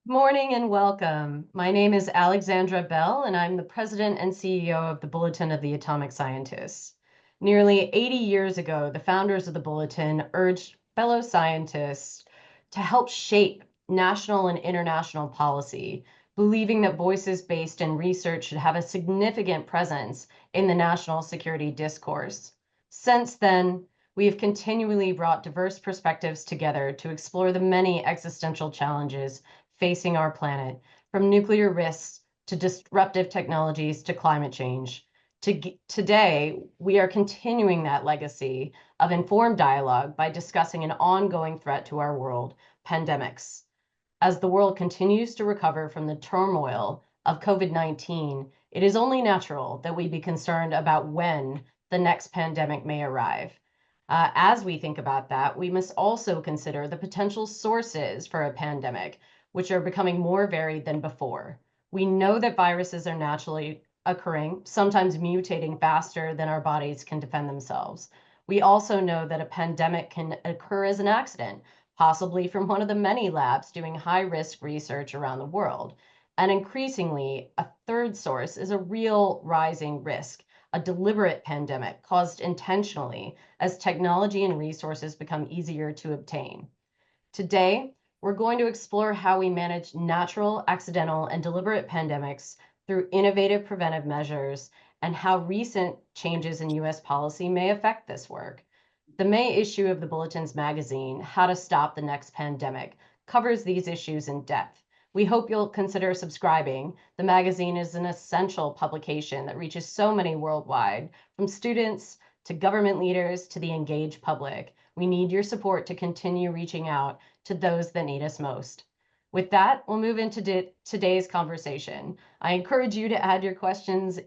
Morning and welcome. My name is Alexandra Bell, and I'm the president and CEO of the Bulletin of the Atomic Scientists. Nearly 80 years ago, the founders of the Bulletin urged fellow scientists to help shape national and international policy, believing that voices based in research should have a significant presence in the national security discourse. Since then, we have continually brought diverse perspectives together to explore the many existential challenges facing our planet, from nuclear risks to disruptive technologies to climate change. Today, we are continuing that legacy of informed dialogue by discussing an ongoing threat to our world, pandemics. As the world continues to recover from the turmoil of COVID-19, it is only natural that we be concerned about when the next pandemic may arrive. As we think about that, we must also consider the potential sources for a pandemic, which are becoming more varied than before. We know that viruses are naturally occurring, sometimes mutating faster than our bodies can defend themselves. We also know that a pandemic can occur as an accident, possibly from one of the many labs doing high-risk research around the world. And increasingly, a third source is a real rising risk, a deliberate pandemic caused intentionally as technology and resources become easier to obtain. Today, we're going to explore how we manage natural, accidental, and deliberate pandemics through innovative preventive measures and how recent changes in US policy may affect this work. The May issue of the Bulletin's magazine, How to Stop the Next Pandemic, covers these issues in depth. We hope you'll consider subscribing. The magazine is an essential publication that reaches so many worldwide, from students to government leaders to the engaged public. We need your support to continue reaching out to those that need us most. With that, we'll move into today's conversation. I encourage you to add your questions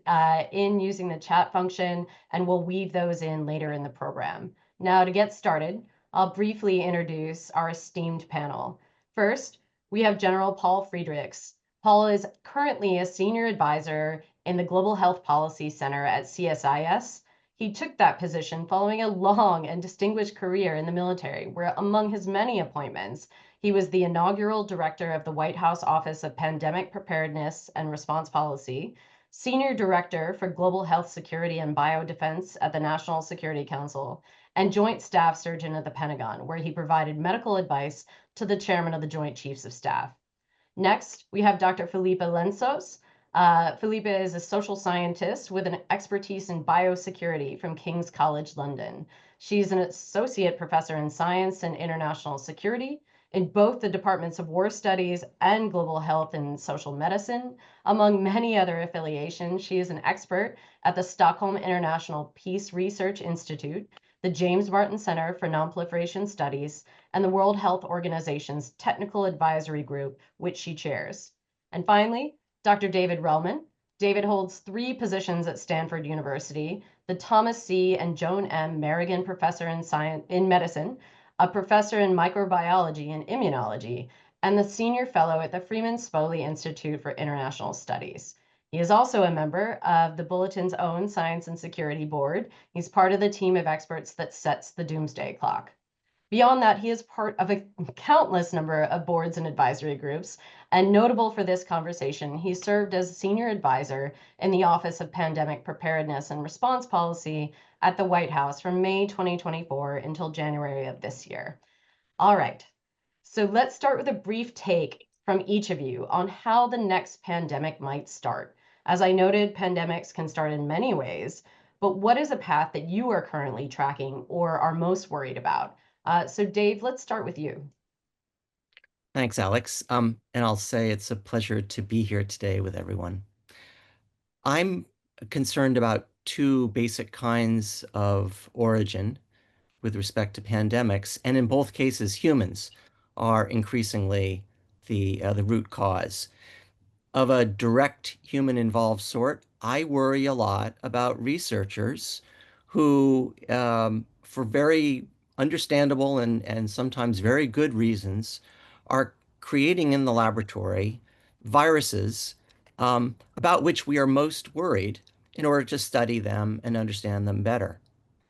in using the chat function, and we'll weave those in later in the program. Now, to get started, I'll briefly introduce our esteemed panel. First, we have General Paul Friedrichs. Paul is currently a senior advisor in the Global Health Policy Center at CSIS. He took that position following a long and distinguished career in the military, where among his many appointments, he was the inaugural director of the White House Office of Pandemic Preparedness and Response Policy, senior director for Global Health Security and Biodefense at the National Security Council, and joint staff surgeon at the Pentagon, where he provided medical advice to the chairman of the Joint Chiefs of Staff. Next, we have Dr. Felipe Lensos. Felipe is a social scientist with an expertise in biosecurity from King's College London. She's an associate professor in science and international security in both the departments of war studies and global health and social medicine. Among many other affiliations, she is an expert at the Stockholm International Peace Research Institute, the James Martin Center for Nonproliferation Studies, and the World Health Organization's Technical Advisory Group, which she chairs. And finally, Dr. David Relman. David holds 3 positions at Stanford University, the Thomas C. and Joan M. Merrigan Professor in Medicine, a professor in microbiology and immunology, and the senior fellow at the Freeman Spogli Institute for International Studies. He is also a member of the Bulletin's own Science and Security Board. He's part of the team of experts that sets the doomsday clock. Beyond that, he is part of a countless number of boards and advisory groups, and notable for this conversation, he served as senior advisor in the Office of Pandemic Preparedness and Response Policy at the White House from May 2024 until January of this year. All right, so let's start with a brief take from each of you on how the next pandemic might start. As I noted, pandemics can start in many ways, but what is a path that you are currently tracking or are most worried about? So Dave, let's start with you. Thanks, Alex. And I'll say it's a pleasure to be here today with everyone. I'm concerned about 2 basic kinds of origin with respect to pandemics, and in both cases, humans are increasingly the root cause. Of a direct human involved sort, I worry a lot about researchers who, for very understandable and sometimes very good reasons, are creating in the laboratory viruses about which we are most worried in order to study them and understand them better.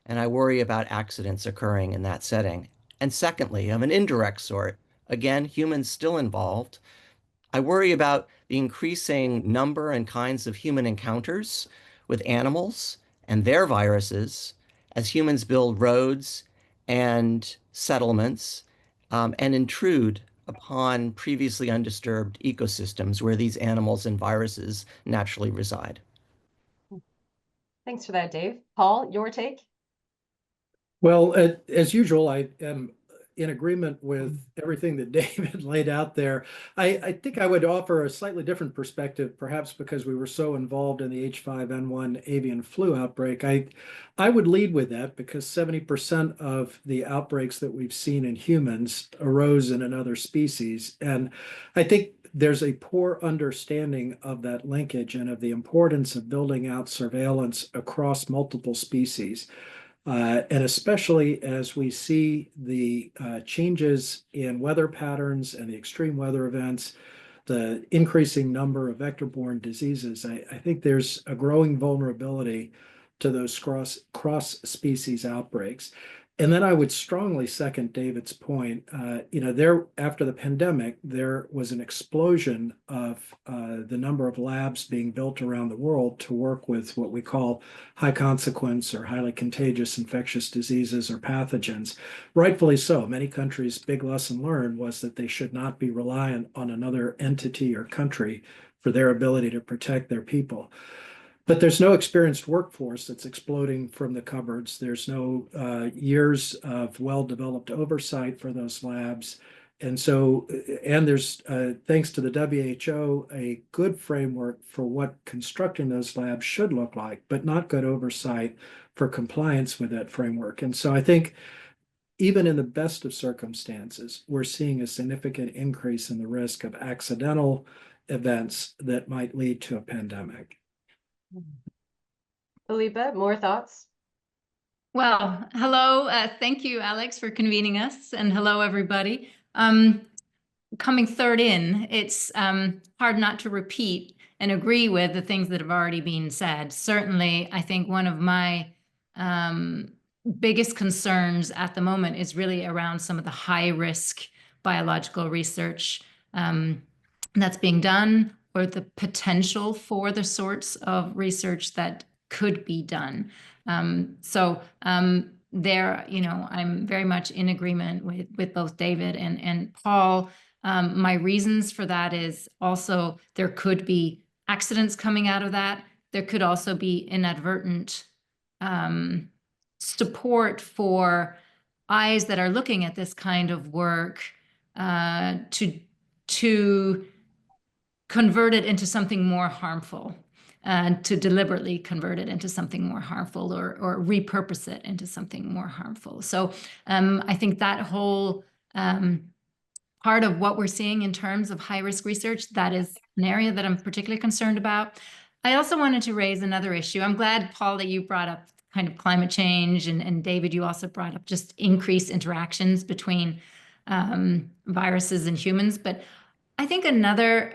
And I worry about accidents occurring in that setting. And secondly, of an indirect sort, again, humans still involved, I worry about the increasing number and kinds of human encounters with animals and their viruses as humans build roads and settlements and intrude upon previously undisturbed ecosystems where these animals and viruses naturally reside. Thanks for that, Dave. Paul, your take? Well, as usual, I am in agreement with everything that David laid out there. I think I would offer a slightly different perspective, perhaps because we were so involved in the H5N1 avian flu outbreak. I would lead with that because 70% of the outbreaks that we've seen in humans arose in another species. And I think there's a poor understanding of that linkage and of the importance of building out surveillance across multiple species. And especially as we see the changes in weather patterns and the extreme weather events, the increasing number of vector-borne diseases, I think there's a growing vulnerability to those cross-species outbreaks. And then I would strongly second David's point. There after the pandemic, there was an explosion of the number of labs being built around the world to work with what we call high consequence or highly contagious infectious diseases or pathogens. Rightfully so. Many countries' big lesson learned was that they should not be reliant on another entity or country for their ability to protect their people. But there's no experienced workforce that's exploding from the cupboards. There's no years of well-developed oversight for those labs. And there's, thanks to the WHO, a good framework for what constructing those labs should look like, but not good oversight for compliance with that framework. And so I think even in the best of circumstances, we're seeing a significant increase in the risk of accidental events that might lead to a pandemic. Felipe, more thoughts? Well, hello. Thank you, Alex, for convening us. And hello, everybody. Coming third in, it's hard not to repeat and agree with the things that have already been said. Certainly, I think one of my biggest concerns at the moment is really around some of the high-risk biological research that's being done, or the potential for the sorts of research that could be done. There, I'm very much in agreement with both David and Paul. My reasons for that is also there could be accidents coming out of that. There could also be inadvertent support for eyes that are looking at this kind of work to convert it into something more harmful, to deliberately convert it into something more harmful, or repurpose it into something more harmful. So I think that whole part of what we're seeing in terms of high-risk research, that is an area that I'm particularly concerned about. I also wanted to raise another issue. I'm glad, Paul, that you brought up kind of climate change, and David, you also brought up just increased interactions between viruses and humans. But I think another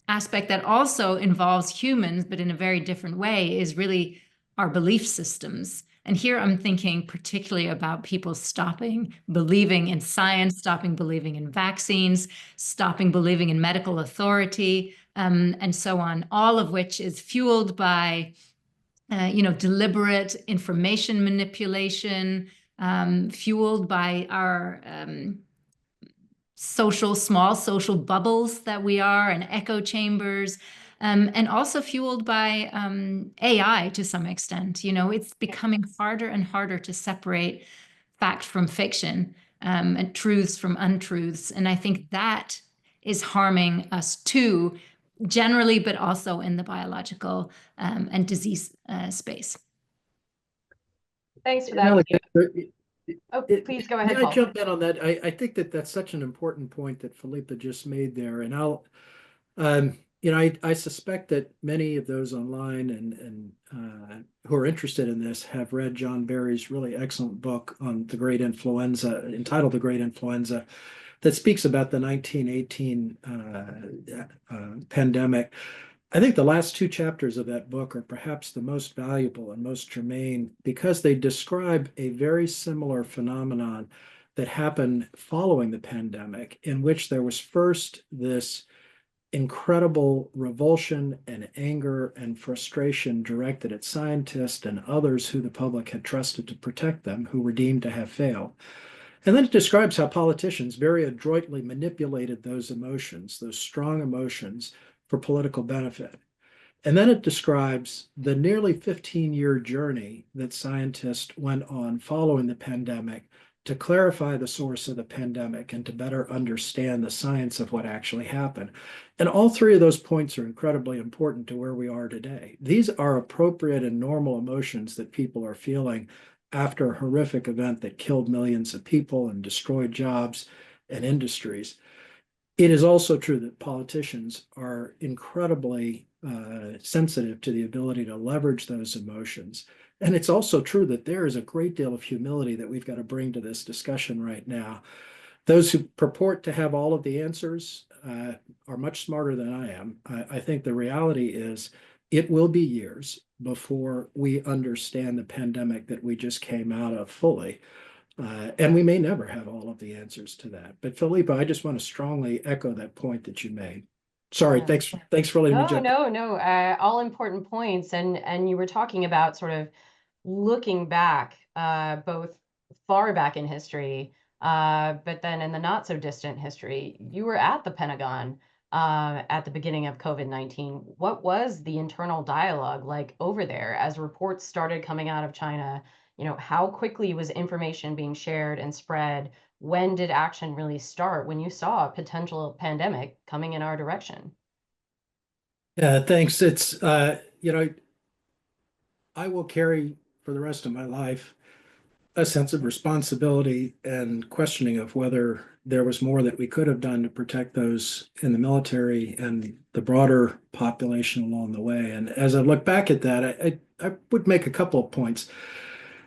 aspect that also involves humans, but in a very different way, is really our belief systems. And here I'm thinking particularly about people stopping believing in science, stopping believing in vaccines, stopping believing in medical authority, and so on, all of which is fueled by deliberate information manipulation, fueled by our small social bubbles that we are, and echo chambers, and also fueled by AI to some extent. It's becoming harder and harder to separate fact from fiction, and truths from untruths. And I think that is harming us too, generally, but also in the biological and disease space. Thanks for that. Alexander, Oh, please go ahead, Can I Paul. jump in on that? I think that's such an important point that Felipe just made there. And I suspect that many of those online and who are interested in this have read John Barry's really excellent book on the Great Influenza, entitled The Great Influenza, that speaks about the 1918 pandemic. I think the last two chapters of that book are perhaps the most valuable and most germane because they describe a very similar phenomenon that happened following the pandemic, in which there was first this incredible revulsion and anger and frustration directed at scientists and others who the public had trusted to protect them, who were deemed to have failed. And then it describes how politicians very adroitly manipulated those emotions, those strong emotions, for political benefit. And then it describes the nearly 15-year journey that scientists went on following the pandemic to clarify the source of the pandemic and to better understand the science of what actually happened. And all three of those points are incredibly important to where we are today. These are appropriate and normal emotions that people are feeling after a horrific event that killed millions of people and destroyed jobs and industries. It is also true that politicians are incredibly sensitive to the ability to leverage those emotions. And it's also true that there is a great deal of humility that we've got to bring to this discussion right now. Those who purport to have all of the answers are much smarter than I am. I think the reality is it will be years before we understand the pandemic that we just came out of fully. And we may never have all of the answers to that. But Philippa, I just want to strongly echo that point that you made. Sorry, Yeah. thanks for letting me No, jump. no. All important points, and you were talking about sort of looking back, both far back in history, but then in the not so distant history. You were at the Pentagon at the beginning of COVID-19. What was the internal dialogue like over there as reports started coming out of China? You know, how quickly was information being shared and spread? When did action really start when you saw a potential pandemic coming in our direction? Yeah, thanks. It's, I will carry for the rest of my life a sense of responsibility and questioning of whether there was more that we could have done to protect those in the military and the broader population along the way. And as I look back at that, I would make a couple of points.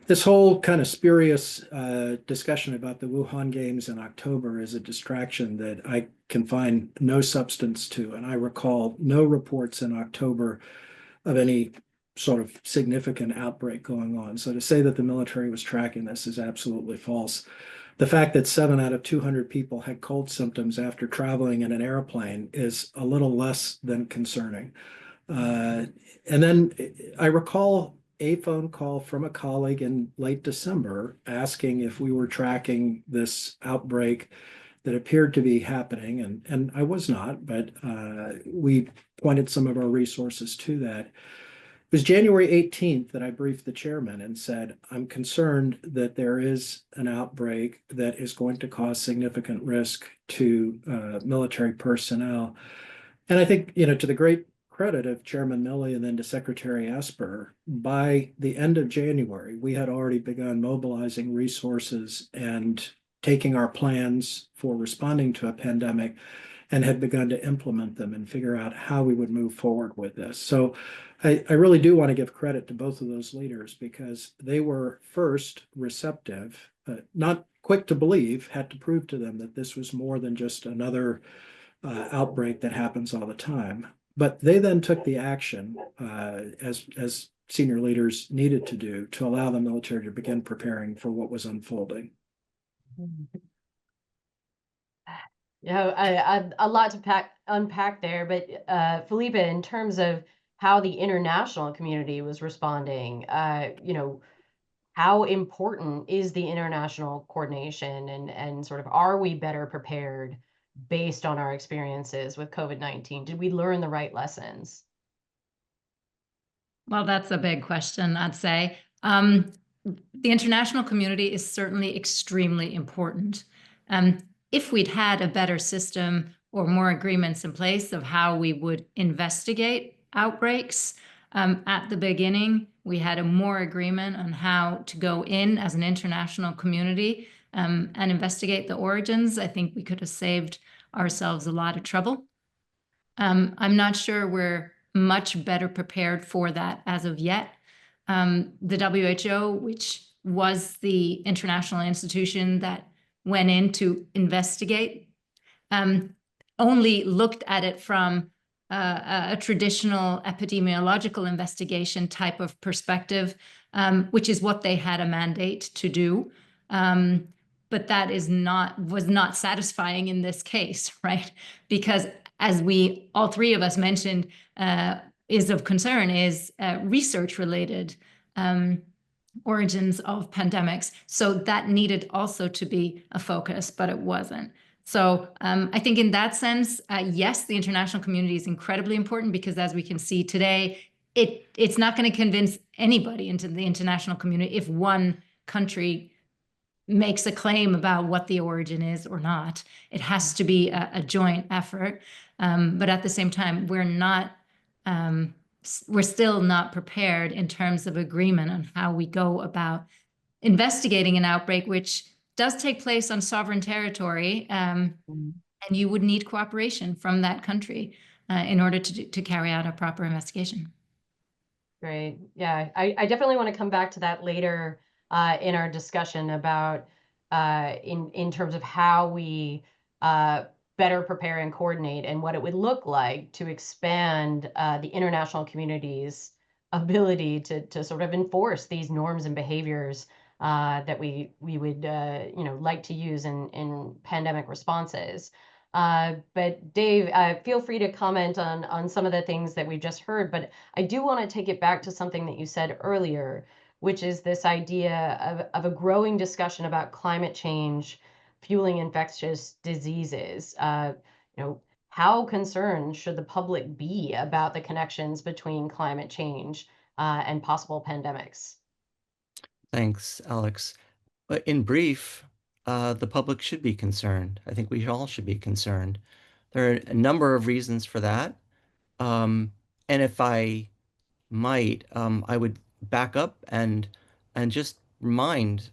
This whole kind of spurious discussion about the Wuhan Games in October is a distraction that I can find no substance to. And I recall no reports in October of any sort of significant outbreak going on. So to say that the military was tracking this is absolutely false. The fact that 7 out of 200 people had cold symptoms after traveling in an airplane is a little less than concerning. And then I recall a phone call from a colleague in late December asking if we were tracking this outbreak that appeared to be happening. And I was not, but we pointed some of our resources to that. It was January 18th that I briefed the chairman and said, I'm concerned that there is an outbreak that is going to cause significant risk to military personnel. And I think, to the great credit of Chairman Milley and then to Secretary Esper, by the end of January, we had already begun mobilizing resources and taking our plans for responding to a pandemic and had begun to implement them and figure out how we would move forward with this. So I really do want to give credit to both of those leaders because they were first receptive, not quick to believe, had to prove to them that this was more than just another outbreak that happens all the time. But they then took the action as senior leaders needed to do to allow the military to begin preparing for what was unfolding. A lot to unpack there, but Felipe, in terms of how the international community was responding, how important is the international coordination and sort of are we better prepared based on our experiences with COVID-19? Did we learn the right lessons? Well, that's a big question, I'd say. The international community is certainly extremely important. If we'd had a better system or more agreements in place of how we would investigate outbreaks at the beginning, we had a more agreement on how to go in as an international community and investigate the origins, I think we could have saved ourselves a lot of trouble. I'm not sure we're much better prepared for that as of yet. The WHO, which was the international institution that went in to investigate, only looked at it from a traditional epidemiological investigation type of perspective, which is what they had a mandate to do. But that was not satisfying in this case, right? Because as we all three of us mentioned, is of concern is research-related origins of pandemics. So that needed also to be a focus, but it wasn't. So I think in that sense, yes, the international community is incredibly important, because as we can see today, it's not going to convince anybody into the international community if one country makes a claim about what the origin is or not. It has to be a joint effort. But at the same time, we're still not prepared in terms of agreement on how we go about investigating an outbreak, which does take place on sovereign territory, and you would need cooperation from that country in order to carry out a proper investigation. Great. Yeah, I definitely want to come back to that later in our discussion about in terms of how we better prepare and coordinate, and what it would look like to expand the international community's ability to sort of enforce these norms and behaviors that we would like to use in pandemic responses. But Dave, feel free to comment on some of the things that we've just heard, but I do want to take it back to something that you said earlier, which is this idea of a growing discussion about climate change fueling infectious diseases. How concerned should the public be about the connections between climate change and possible pandemics? Thanks, Alex. But in brief, the public should be concerned. I think we all should be concerned. There are a number of reasons for that. And if I might, I would back up and just remind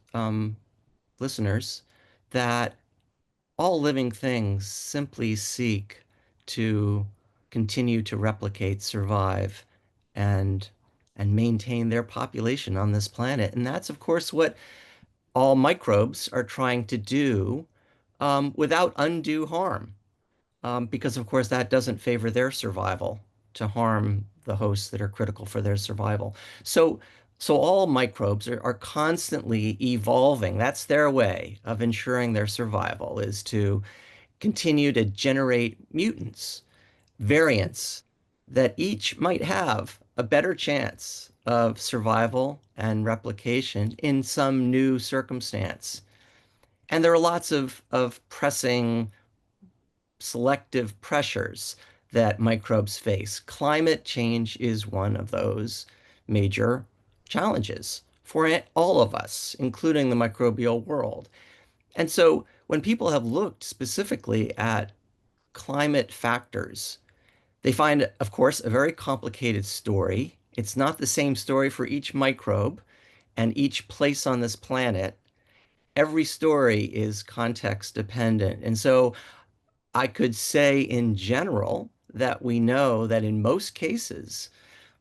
listeners that all living things simply seek to continue to replicate, survive, and maintain their population on this planet. And that's, of course, what all microbes are trying to do without undue harm, because, of course, that doesn't favor their survival to harm the hosts that are critical for their survival. So, all microbes are constantly evolving. That's their way of ensuring their survival, is to continue to generate mutants, variants that each might have a better chance of survival and replication in some new circumstance. And there are lots of pressing selective pressures that microbes face. Climate change is one of those major challenges for all of us, including the microbial world. And so when people have looked specifically at climate factors, they find, of course, a very complicated story. It's not the same story for each microbe and each place on this planet. Every story is context dependent. And so I could say in general that we know that in most cases,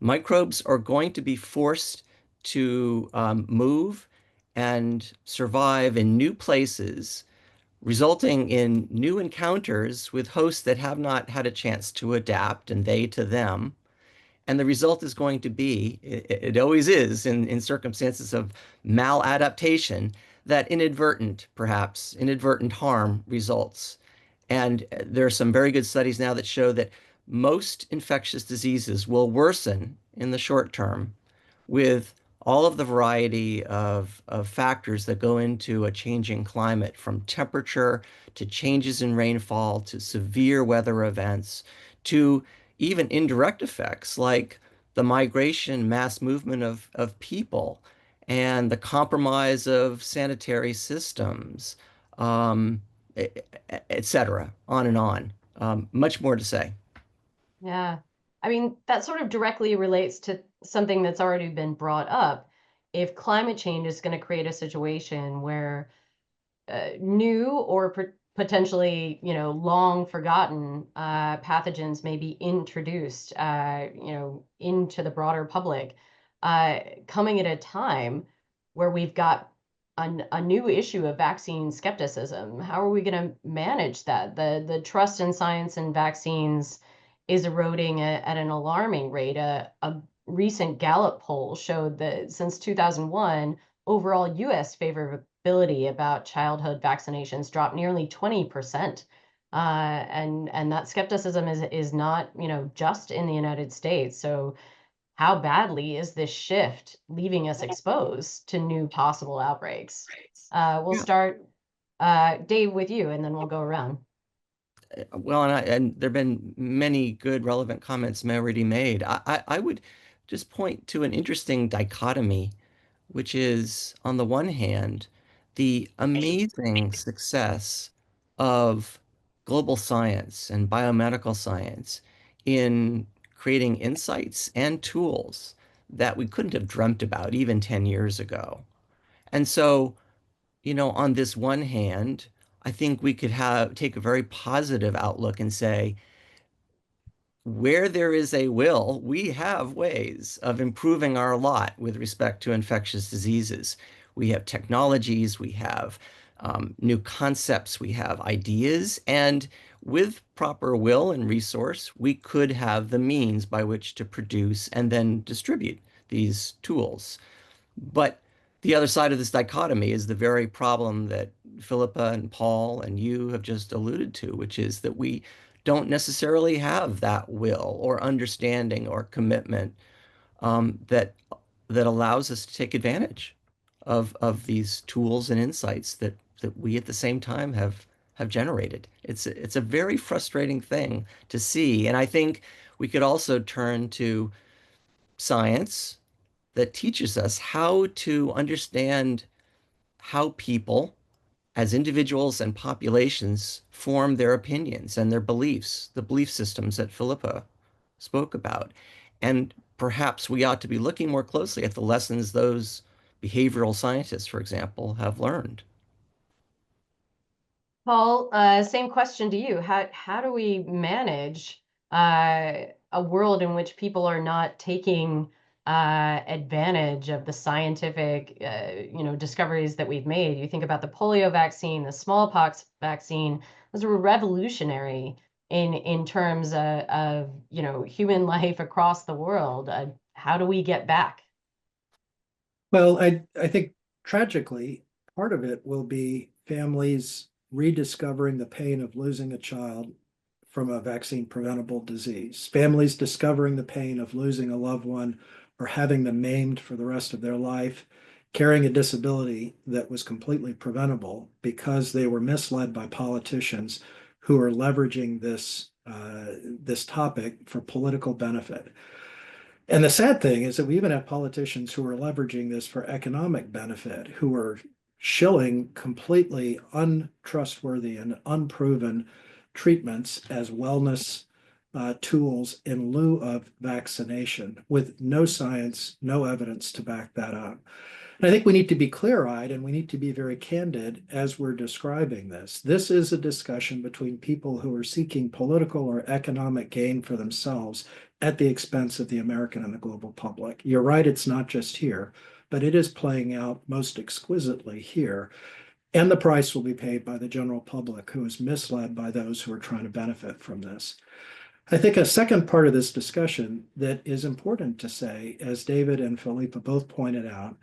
microbes are going to be forced to move and survive in new places, resulting in new encounters with hosts that have not had a chance to adapt, and they to them. And the result is going to be, it always is in circumstances of maladaptation, that perhaps inadvertent harm results. And there are some very good studies now that show that most infectious diseases will worsen in the short term with all of the variety of factors that go into a changing climate, from temperature to changes in rainfall to severe weather events to even indirect effects like the migration, mass movement of people and the compromise of sanitary systems, et cetera, on and on. Much more to say. Yeah. I mean, that sort of directly relates to something that's already been brought up. If climate change is going to create a situation where new or potentially, long forgotten pathogens may be introduced, into the broader public, coming at a time where we've got a new issue of vaccine skepticism. How are we going to manage that? The trust in science and vaccines is eroding at an alarming rate. A recent Gallup poll showed that since 2001, overall U.S. favorability about childhood vaccinations dropped nearly 20%. And that skepticism is not, just in the United States. So how badly is this shift leaving us exposed to new possible outbreaks? We'll Yeah. start, Dave, with you, and then we'll go around. Well, and there have been many good relevant comments already made. I would just point to an interesting dichotomy, which is, on the one hand, the amazing success of global science and biomedical science in creating insights and tools that we couldn't have dreamt about even 10 years ago. And so, on this one hand, I think we could take a very positive outlook and say, where there is a will, we have ways of improving our lot with respect to infectious diseases. We have technologies, we have new concepts, we have ideas, and with proper will and resource, we could have the means by which to produce and then distribute these tools. But the other side of this dichotomy is the very problem that Philippa and Paul and you have just alluded to, which is that we don't necessarily have that will or understanding or commitment that allows us to take advantage of these tools and insights that we at the same time have generated. It's a very frustrating thing to see, and I think we could also turn to science that teaches us how to understand how people, as individuals and populations, form their opinions and their beliefs, the belief systems that Philippa spoke about. And perhaps we ought to be looking more closely at the lessons those behavioral scientists, for example, have learned. Paul, same question to you. How do we manage a world in which people are not taking advantage of the scientific, discoveries that we've made? You think about the polio vaccine, the smallpox vaccine; those were revolutionary in terms of human life across the world. How do we get back? Well, I think tragically, part of it will be families rediscovering the pain of losing a child from a vaccine preventable disease, families discovering the pain of losing a loved one or having them maimed for the rest of their life, carrying a disability that was completely preventable because they were misled by politicians who are leveraging this topic for political benefit. And the sad thing is that we even have politicians who are leveraging this for economic benefit, who are shilling completely untrustworthy and unproven treatments as wellness tools in lieu of vaccination with no science, no evidence to back that up. And I think we need to be clear-eyed and we need to be very candid as we're describing this. This is a discussion between people who are seeking political or economic gain for themselves at the expense of the American and the global public. You're right, it's not just here, but it is playing out most exquisitely here. And the price will be paid by the general public who is misled by those who are trying to benefit from this. I think a second part of this discussion that is important to say, as David and Philippa both pointed out,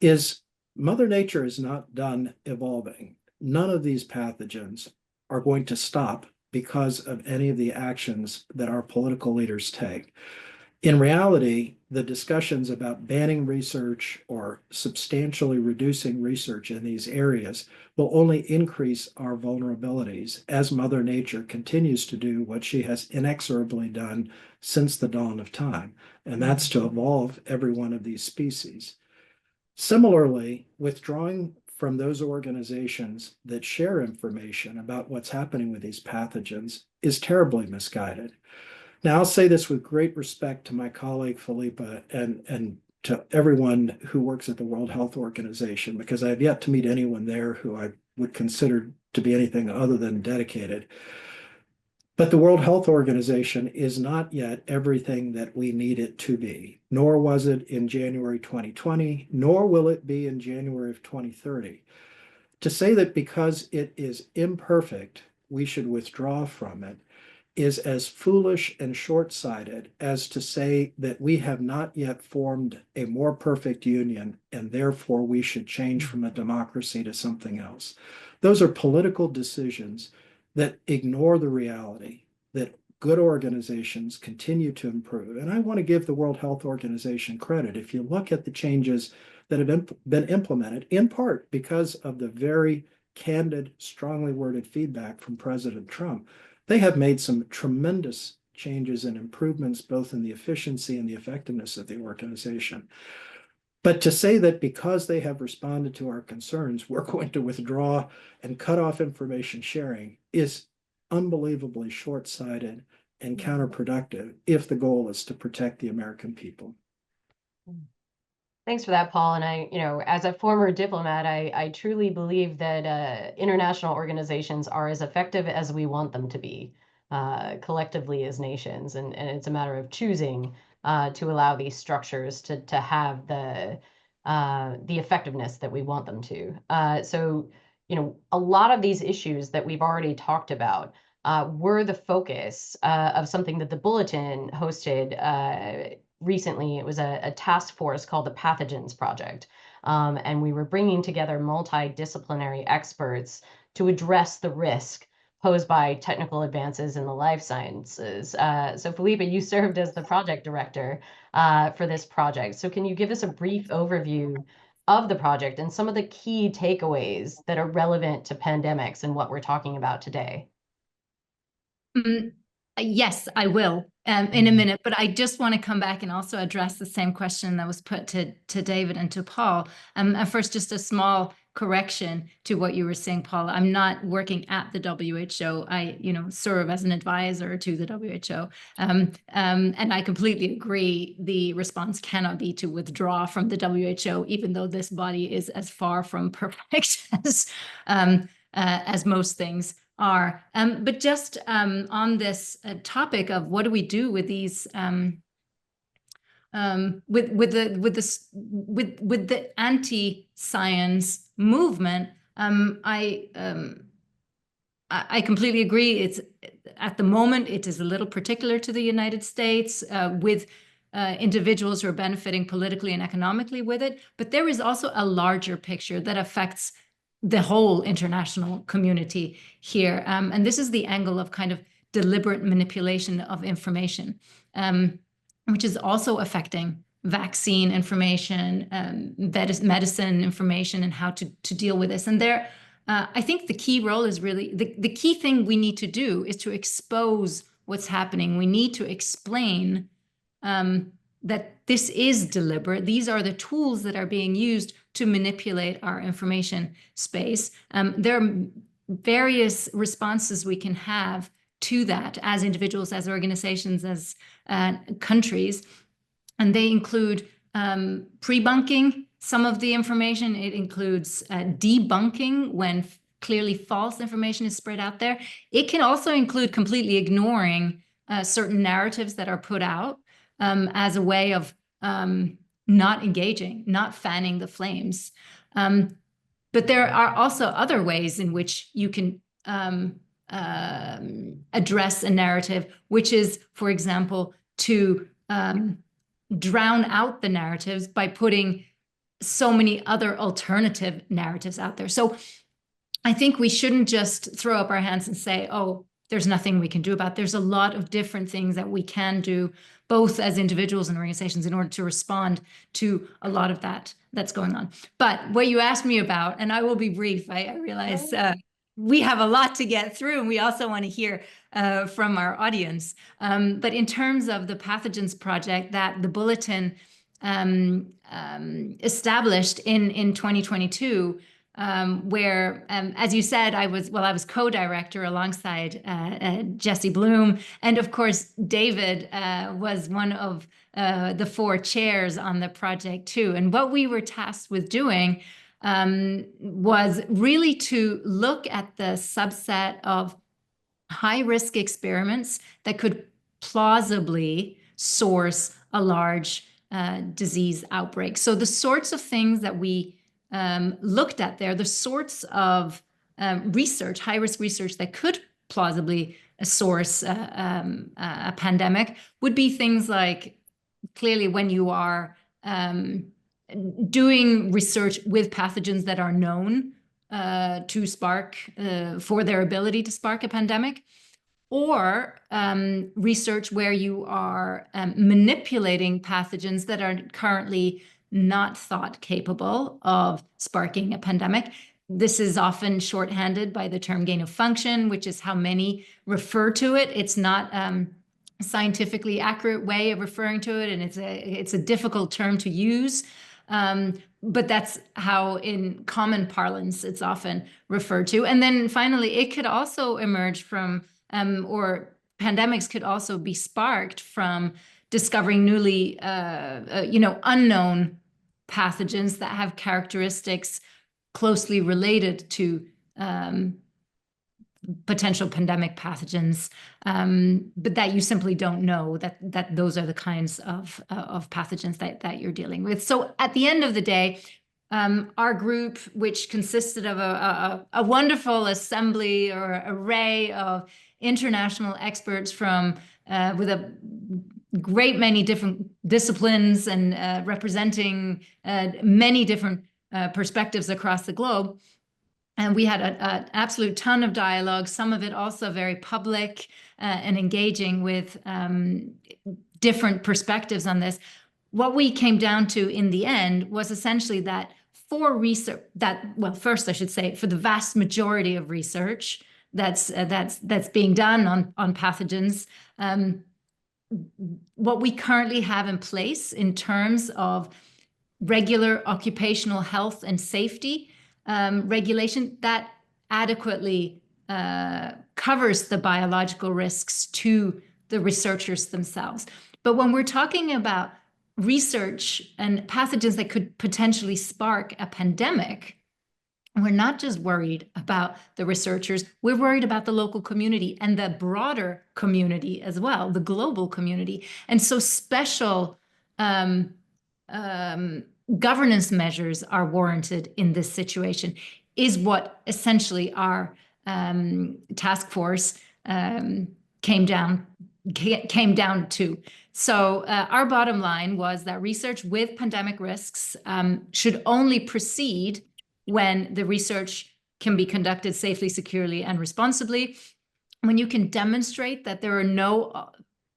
is Mother Nature is not done evolving. None of these pathogens are going to stop because of any of the actions that our political leaders take. In reality, the discussions about banning research or substantially reducing research in these areas will only increase our vulnerabilities as Mother Nature continues to do what she has inexorably done since the dawn of time, and that's to evolve every one of these species. Similarly, withdrawing from those organizations that share information about what's happening with these pathogens is terribly misguided. Now, I'll say this with great respect to my colleague Philippa and to everyone who works at the World Health Organization, because I have yet to meet anyone there who I would consider to be anything other than dedicated. But the World Health Organization is not yet everything that we need it to be, nor was it in January 2020, nor will it be in January of 2030. To say that because it is imperfect, we should withdraw from it is as foolish and short-sighted as to say that we have not yet formed a more perfect union and therefore we should change from a democracy to something else. Those are political decisions that ignore the reality that good organizations continue to improve. And I want to give the World Health Organization credit. If you look at the changes that have been implemented, in part because of the very candid, strongly worded feedback from President Trump, they have made some tremendous changes and improvements, both in the efficiency and the effectiveness of the organization. But to say that because they have responded to our concerns, we're going to withdraw and cut off information sharing is unbelievably short-sighted and counterproductive if the goal is to protect the American people. Thanks for that, Paul. And as a former diplomat, I truly believe that international organizations are as effective as we want them to be, collectively as nations. And it's a matter of choosing to allow these structures to have the effectiveness that we want them to. So, a lot of these issues that we've already talked about were the focus of something that the Bulletin hosted recently. It was a task force called the Pathogens Project. And we were bringing together multidisciplinary experts to address the risk posed by technical advances in the life sciences. So Felipe, you served as the project director for this project. So can you give us a brief overview of the project and some of the key takeaways that are relevant to pandemics and what we're talking about today? Yes, I will in a minute, but I just want to come back and also address the same question that was put to David and to Paul. First, just a small correction to what you were saying, Paul. I'm not working at the WHO. I, serve as an advisor to the WHO. And I completely agree. The response cannot be to withdraw from the WHO, even though this body is as far from perfect as most things are. But just on this topic of what do we do with these with the anti-science movement, I completely agree. It's at the moment it is a little particular to the United States with individuals who are benefiting politically and economically with it, but there is also a larger picture that affects the whole international community here. And this is the angle of kind of deliberate manipulation of information, which is also affecting vaccine information, medicine information, and how to deal with this. And there, I think the key role is really, the key thing we need to do is to expose what's happening. We need to explain that this is deliberate. These are the tools that are being used to manipulate our information space. There are various responses we can have to that as individuals, as organizations, as countries. And they include pre-bunking some of the information. It includes debunking when clearly false information is spread out there. It can also include completely ignoring certain narratives that are put out as a way of not engaging, not fanning the flames. But there are also other ways in which you can address a narrative, which is, for example, to drown out the narratives by putting so many other alternative narratives out there. So I think we shouldn't just throw up our hands and say, oh, there's nothing we can do about it. There's a lot of different things that we can do, both as individuals and organizations, in order to respond to a lot of that's going on. But what you asked me about, and I will be brief, I realize we have a lot to get through, and we also want to hear from our audience. But in terms of the Pathogens Project that the Bulletin established in 2022, where, as you said, I was co-director alongside Jesse Bloom. And of course, David was one of the 4 chairs on the project too. And what we were tasked with doing was really to look at the subset of high-risk experiments that could plausibly source a large disease outbreak. So the sorts of things that we looked at there, the sorts of research, high-risk research that could plausibly source a pandemic would be things like, clearly when you are doing research with pathogens that are known to spark, for their ability to spark a pandemic, or research where you are manipulating pathogens that are currently not thought capable of sparking a pandemic. This is often shorthanded by the term gain of function, which is how many refer to it. It's not a scientifically accurate way of referring to it, and it's a difficult term to use. But that's how, in common parlance, it's often referred to. And then finally, it could also emerge from, or pandemics could also be sparked from discovering newly, unknown pathogens that have characteristics closely related to potential pandemic pathogens, but that you simply don't know that those are the kinds of pathogens that you're dealing with. So at the end of the day, our group, which consisted of a wonderful assembly or array of international experts from with a great many different disciplines and representing many different perspectives across the globe. And we had an absolute ton of dialogue, some of it also very public and engaging with different perspectives on this. What we came down to in the end was essentially that for research, first I should say, for the vast majority of research that's being done on pathogens, what we currently have in place in terms of regular occupational health and safety regulation, that adequately covers the biological risks to the researchers themselves. But when we're talking about research and pathogens that could potentially spark a pandemic, we're not just worried about the researchers, we're worried about the local community and the broader community as well, the global community. And so special governance measures are warranted in this situation, is what essentially our task force came down to. So our bottom line was that research with pandemic risks should only proceed when the research can be conducted safely, securely, and responsibly. When you can demonstrate that there are no,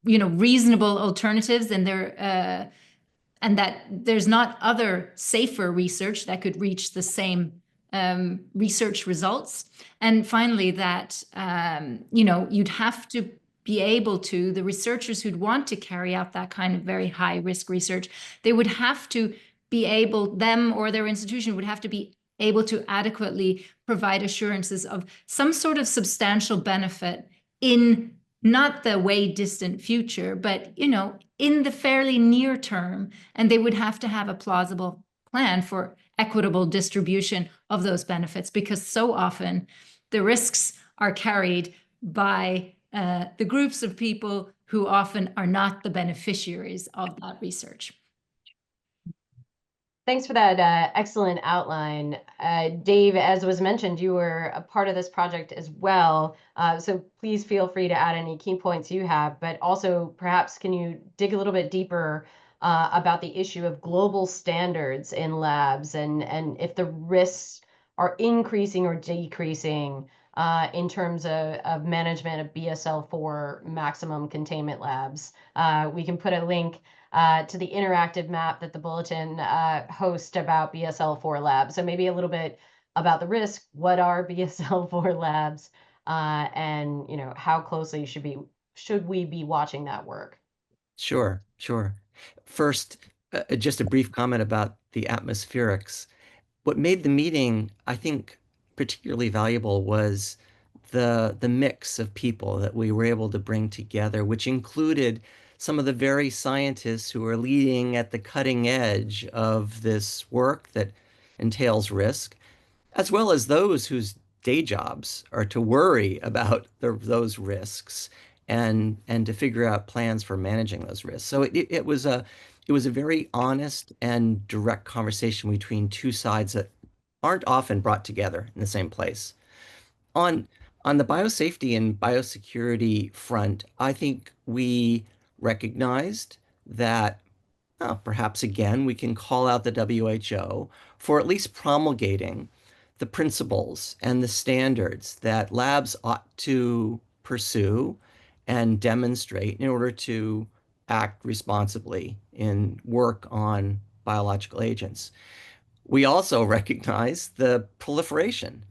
reasonable alternatives, and that there's not other safer research that could reach the same research results. And finally, that you'd have to be able to, the researchers who'd want to carry out that kind of very high risk research, they would have to be able, them or their institution would have to be able to adequately provide assurances of some sort of substantial benefit in not the way distant future, but in the fairly near term. And they would have to have a plausible plan for equitable distribution of those benefits, because so often the risks are carried by the groups of people who often are not the beneficiaries of that research. Thanks for that excellent outline. Dave, as was mentioned, you were a part of this project as well. So please feel free to add any key points you have, but also perhaps can you dig a little bit deeper about the issue of global standards in labs, and if the risks are increasing or decreasing in terms of management of BSL-4 maximum containment labs. We can put a link to the interactive map that the Bulletin hosts about BSL-4 labs. So maybe a little bit about the risk. What are BSL-4 labs, and how closely should we be watching that work? Sure. First, just a brief comment about the atmospherics. What made the meeting, I think, particularly valuable was the mix of people that we were able to bring together, which included some of the very scientists who are leading at the cutting edge of this work that entails risk, as well as those whose day jobs are to worry about those risks and to figure out plans for managing those risks. So it was a very honest and direct conversation between two sides that aren't often brought together in the same place. On the biosafety and biosecurity front, I think we recognized that perhaps again we can call out the WHO for at least promulgating the principles and the standards that labs ought to pursue and demonstrate in order to act responsibly in work on biological agents. We also recognize the proliferation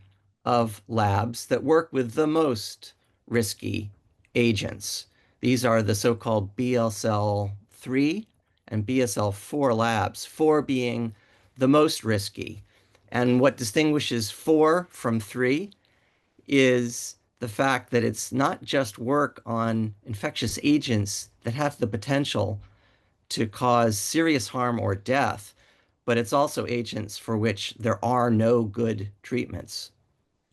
of labs that work with the most risky agents. These are the so-called BSL-3 and BSL-4 labs, 4 being the most risky. And what distinguishes 4 from 3 is the fact that it's not just work on infectious agents that have the potential to cause serious harm or death, but it's also agents for which there are no good treatments.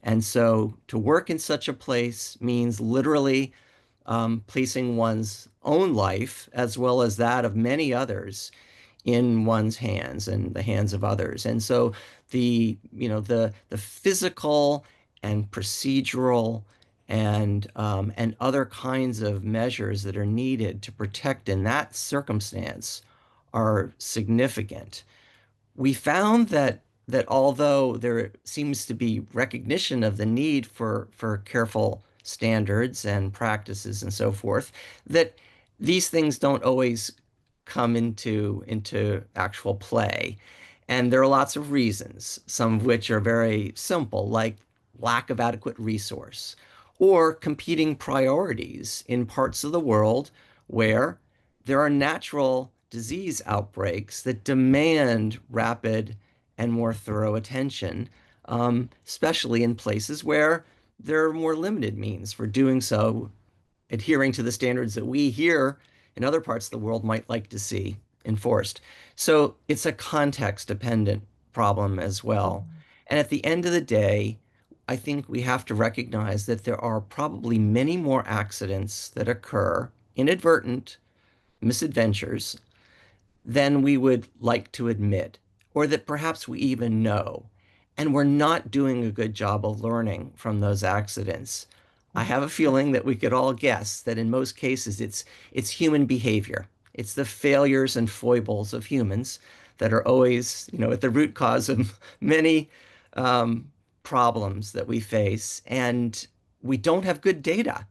And so to work in such a place means literally placing one's own life, as well as that of many others, in one's hands and the hands of others. And so the physical and procedural and other kinds of measures that are needed to protect in that circumstance are significant. We found that although there seems to be recognition of the need for careful standards and practices and so forth, that these things don't always come into actual play. And there are lots of reasons, some of which are very simple, like lack of adequate resource or competing priorities in parts of the world where there are natural disease outbreaks that demand rapid and more thorough attention, especially in places where there are more limited means for doing so, adhering to the standards that we here in other parts of the world might like to see enforced. So it's a context dependent problem as well. And at the end of the day, I think we have to recognize that there are probably many more accidents that occur, inadvertent misadventures, than we would like to admit, or that perhaps we even know. And we're not doing a good job of learning from those accidents. I have a feeling that we could all guess that in most cases it's human behavior. It's the failures and foibles of humans that are always, at the root cause of many problems that we face. And we don't have good data.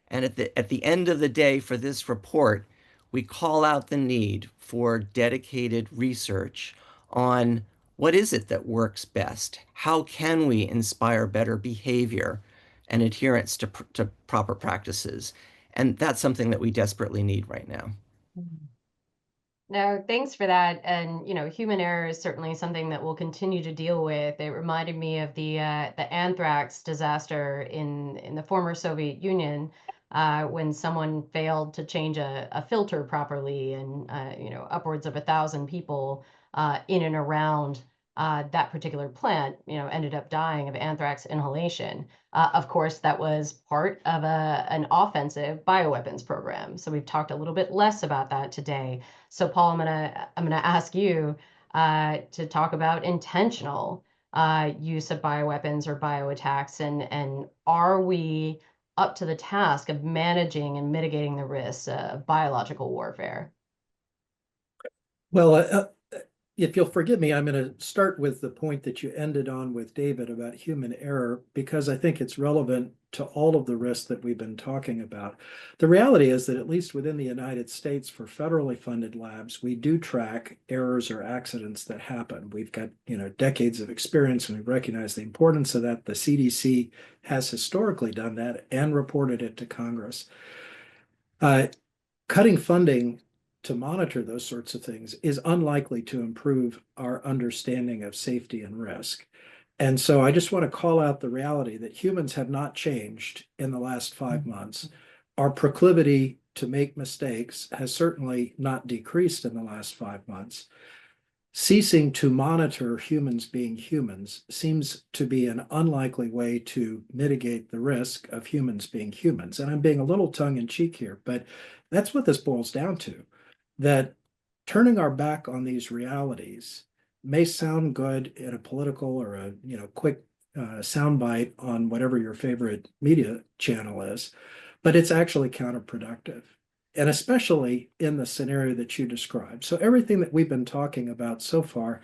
And at the end of the day, for this report, we call out the need for dedicated research on what is it that works best? How can we inspire better behavior and adherence to proper practices? And that's something that we desperately need right now. No, thanks for that. And human error is certainly something that we'll continue to deal with. It reminded me of the anthrax disaster in the former Soviet Union, when someone failed to change a filter properly, and upwards of 1,000 people in and around that particular plant, ended up dying of anthrax inhalation. Of course, that was part of an offensive bioweapons program. So we've talked a little bit less about that today. So Paul, I'm gonna ask you to talk about intentional use of bioweapons or bioattacks, and are we up to the task of managing and mitigating the risks of biological warfare? Well, if you'll forgive me, I'm going to start with the point that you ended on with David about human error, because I think it's relevant to all of the risks that we've been talking about. The reality is that at least within the United States, for federally funded labs, we do track errors or accidents that happen. We've got, decades of experience, and we recognize the importance of that. The CDC has historically done that and reported it to Congress. Cutting funding to monitor those sorts of things is unlikely to improve our understanding of safety and risk. And so I just want to call out the reality that humans have not changed in the last 5 months. Our proclivity to make mistakes has certainly not decreased in the last 5 months. Ceasing to monitor humans being humans seems to be an unlikely way to mitigate the risk of humans being humans. And I'm being a little tongue in cheek here, but that's what this boils down to. That turning our back on these realities may sound good in a political or a quick soundbite on whatever your favorite media channel is, but it's actually counterproductive, and especially in the scenario that you described. So everything that we've been talking about so far,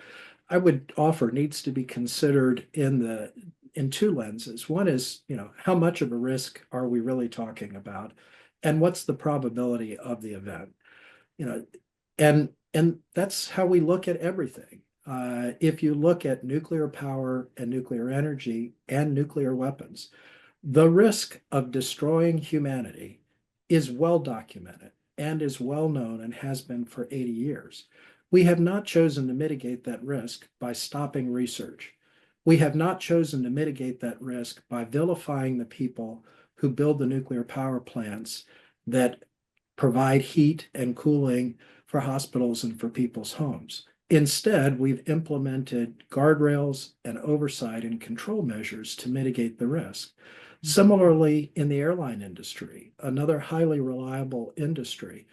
I would offer needs to be considered in two lenses. One is, how much of a risk are we really talking about, and what's the probability of the event? You know, and that's how we look at everything. If you look at nuclear power and nuclear energy and nuclear weapons, the risk of destroying humanity is well documented and is well known and has been for 80 years. We have not chosen to mitigate that risk by stopping research. We have not chosen to mitigate that risk by vilifying the people who build the nuclear power plants that provide heat and cooling for hospitals and for people's homes. Instead, we've implemented guardrails and oversight and control measures to mitigate the risk. Similarly, in the airline industry, another highly reliable industry,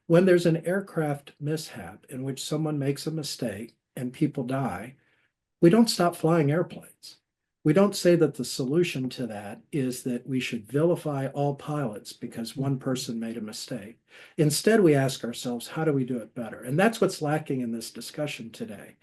when there's an aircraft mishap in which someone makes a mistake and people die, we don't stop flying airplanes. We don't say that the solution to that is that we should vilify all pilots because one person made a mistake. Instead, we ask ourselves, how do we do it better? And that's what's lacking in this discussion today.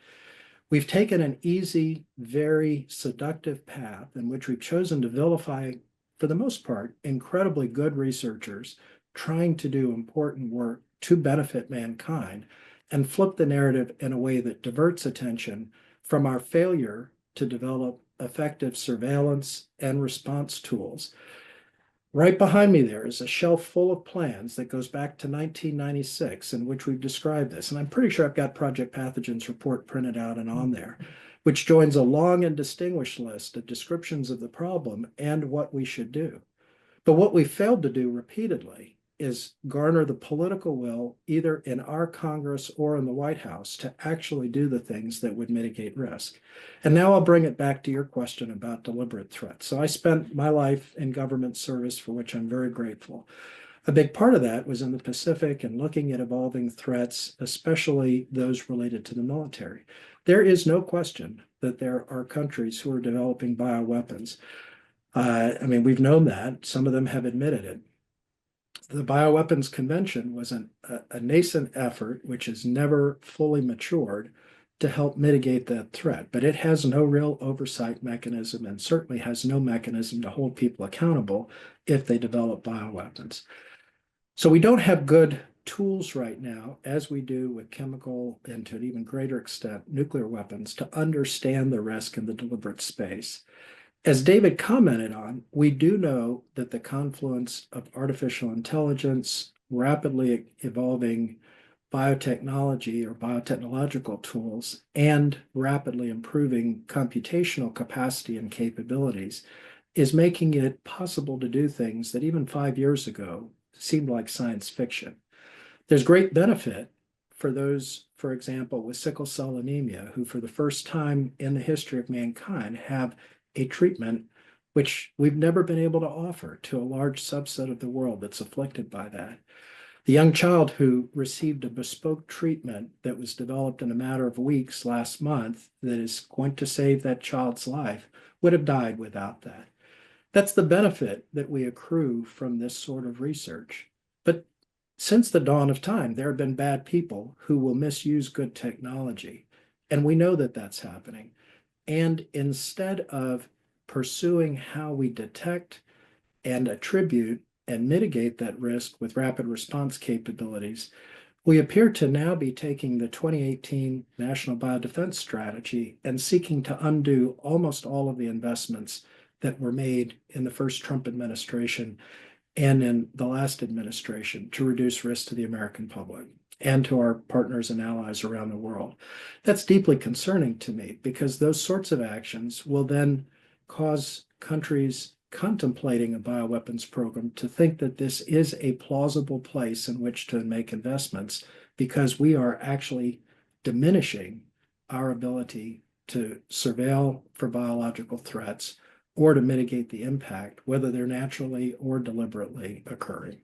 We've taken an easy, very seductive path in which we've chosen to vilify, for the most part, incredibly good researchers trying to do important work to benefit mankind, and flip the narrative in a way that diverts attention from our failure to develop effective surveillance and response tools. Right behind me there is a shelf full of plans that goes back to 1996 in which we've described this. And I'm pretty sure I've got Project Pathogens report printed out and on there, which joins a long and distinguished list of descriptions of the problem and what we should do. But what we failed to do repeatedly is garner the political will, either in our Congress or in the White House, to actually do the things that would mitigate risk. And now I'll bring it back to your question about deliberate threats. So I spent my life in government service, for which I'm very grateful. A big part of that was in the Pacific and looking at evolving threats, especially those related to the military. There is no question that there are countries who are developing bioweapons. We've known that. Some of them have admitted it. The Bioweapons Convention was a nascent effort which has never fully matured to help mitigate that threat, but it has no real oversight mechanism and certainly has no mechanism to hold people accountable if they develop bioweapons. So we don't have good tools right now, as we do with chemical and to an even greater extent nuclear weapons, to understand the risk in the deliberate space. As David commented on, we do know that the confluence of artificial intelligence, rapidly evolving biotechnology or biotechnological tools, and rapidly improving computational capacity and capabilities is making it possible to do things that even 5 years ago seemed like science fiction. There's great benefit for those, for example, with sickle cell anemia, who for the first time in the history of mankind have a treatment which we've never been able to offer to a large subset of the world that's afflicted by that. The young child who received a bespoke treatment that was developed in a matter of weeks last month that is going to save that child's life would have died without that. That's the benefit that we accrue from this sort of research. But since the dawn of time, there have been bad people who will misuse good technology. And we know that that's happening. And instead of pursuing how we detect and attribute and mitigate that risk with rapid response capabilities, we appear to now be taking the 2018 National Biodefense Strategy and seeking to undo almost all of the investments that were made in the first Trump administration and in the last administration to reduce risk to the American public and to our partners and allies around the world. That's deeply concerning to me because those sorts of actions will then cause countries contemplating a bioweapons program to think that this is a plausible place in which to make investments because we are actually diminishing our ability to surveil for biological threats or to mitigate the impact, whether they're naturally or deliberately occurring.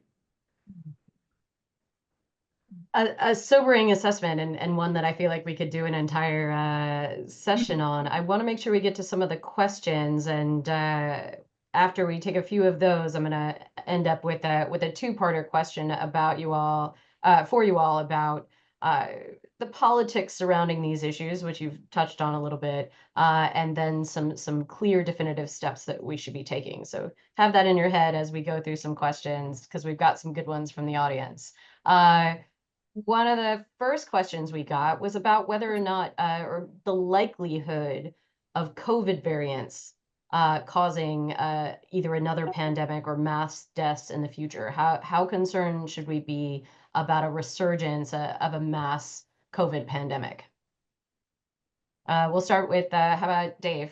A sobering assessment and one that I feel like we could do an entire session on. I want to make sure we get to some of the questions, and after we take a few of those, I'm going to end up with a two-parter question about you all, for you all about the the politics surrounding these issues, which you've touched on a little bit, and then some clear definitive steps that we should be taking. So have that in your head as we go through some questions, because we've got some good ones from the audience. One of the first questions we got was about whether or not, or the likelihood of COVID variants causing either another pandemic or mass deaths in the future. How concerned should we be about a resurgence of a mass COVID pandemic? We'll start with, how about Dave?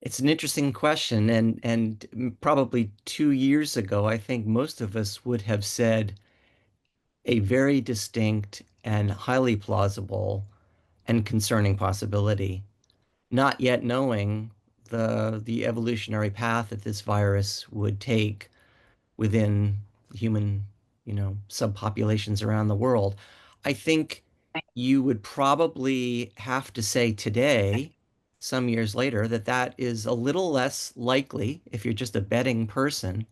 It's an interesting question, and probably 2 years ago, I think most of us would have said a very distinct and highly plausible and concerning possibility, not yet knowing the evolutionary path that this virus would take within human, subpopulations around the world. I think you would probably have to say today, some years later, that that is a little less likely if you're just a betting person,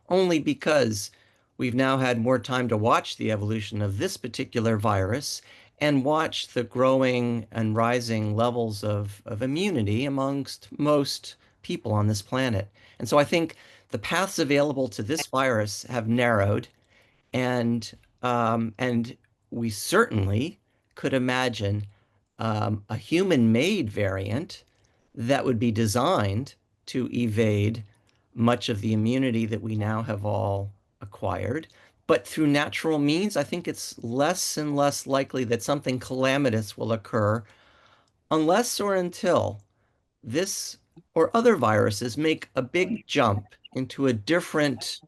only because we've now had more time to watch the evolution of this particular virus and watch the growing and rising levels of immunity amongst most people on this planet. And so I think the paths available to this virus have narrowed, and we certainly could imagine a human-made variant that would be designed to evade much of the immunity that we now have all acquired. But through natural means, I think it's less and less likely that something calamitous will occur unless or until this or other viruses make a big jump into a different,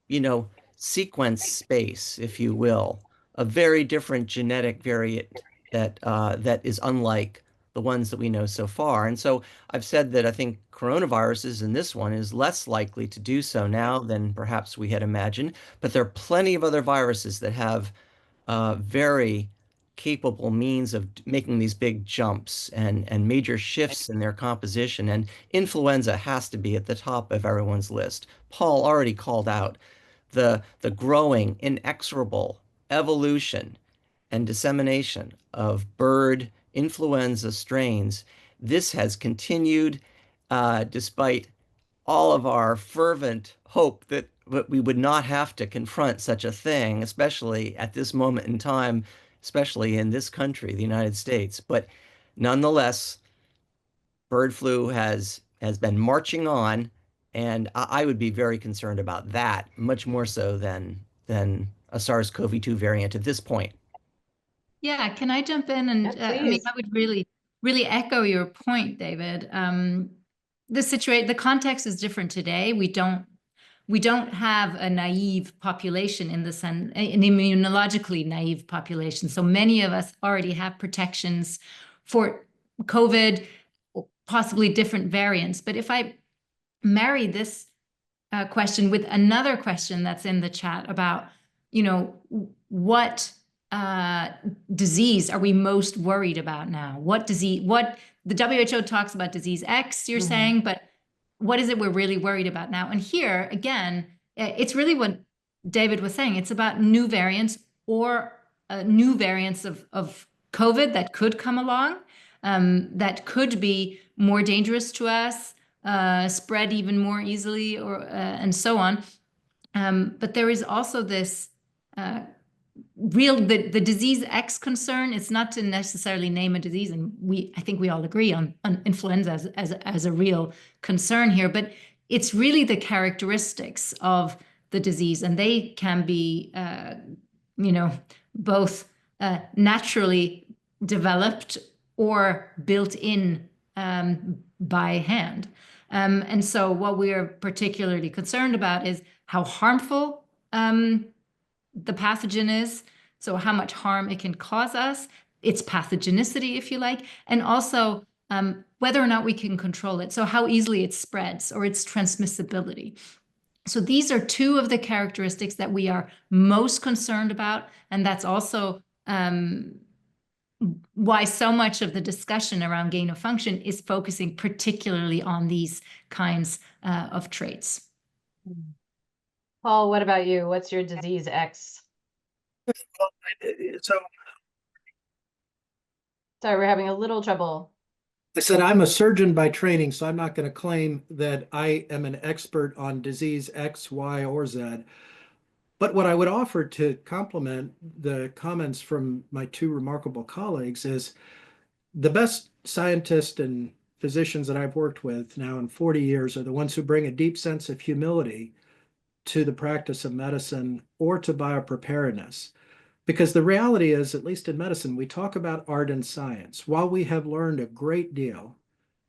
you know, sequence space, if you will, a very different genetic variant that is unlike the ones that we know so far. And so I've said that I think coronaviruses and this one is less likely to do so now than perhaps we had imagined. But there are plenty of other viruses that have very capable means of making these big jumps and major shifts in their composition. And influenza has to be at the top of everyone's list. Paul already called out the growing, inexorable evolution and dissemination of bird influenza strains. This has continued despite all of our fervent hope that we would not have to confront such a thing, especially at this moment in time, especially in this country, the United States. But nonetheless, bird flu has been marching on, and I would be very concerned about that, much more so than a SARS-CoV-2 variant at this point. Yeah, can I jump in? And Yeah, I mean, please. I would really echo your point, David. The context is different today. We don't have a naive population in the sense, an immunologically naive population. So many of us already have protections for COVID, possibly different variants. But if I marry this question with another question that's in the chat about, what disease are we most worried about now? What the WHO talks about disease X, you're saying, but what is it we're really worried about now? And here, again, it's really what David was saying. It's about new variants or new variants of COVID that could come along, that could be more dangerous to us, spread even more easily, or and so on. But there is also this the disease X concern. It's not to necessarily name a disease, and I think we all agree on influenza as a real concern here, but it's really the characteristics of the disease, and they can be both naturally developed or built in by hand. And so what we are particularly concerned about is how harmful the pathogen is, so how much harm it can cause us, its pathogenicity, if you like, and also whether or not we can control it, so how easily it spreads or its transmissibility. So these are two of the characteristics that we are most concerned about, and that's also why so much of the discussion around gain of function is focusing particularly on these kinds of traits. Paul, what about you? What's your disease X? So Sorry, we're having a little trouble. I said I'm a surgeon by training, so I'm not going to claim that I am an expert on disease X, Y, or Z. But what I would offer to complement the comments from my two remarkable colleagues is the best scientists and physicians that I've worked with now in 40 years are the ones who bring a deep sense of humility to the practice of medicine or to biopreparedness. Because the reality is, at least in medicine, we talk about art and science. While we have learned a great deal,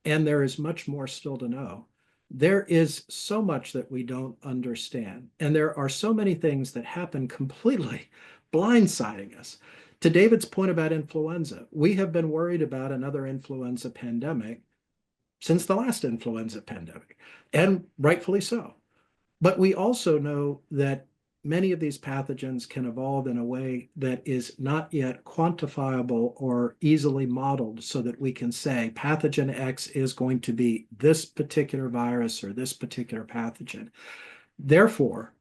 and there is much more still to know, there is so much that we don't understand. And there are so many things that happen completely blindsiding us. To David's point about influenza, we have been worried about another influenza pandemic since the last influenza pandemic, and rightfully so. But we also know that many of these pathogens can evolve in a way that is not yet quantifiable or easily modeled so that we can say pathogen X is going to be this particular virus or this particular pathogen. Therefore,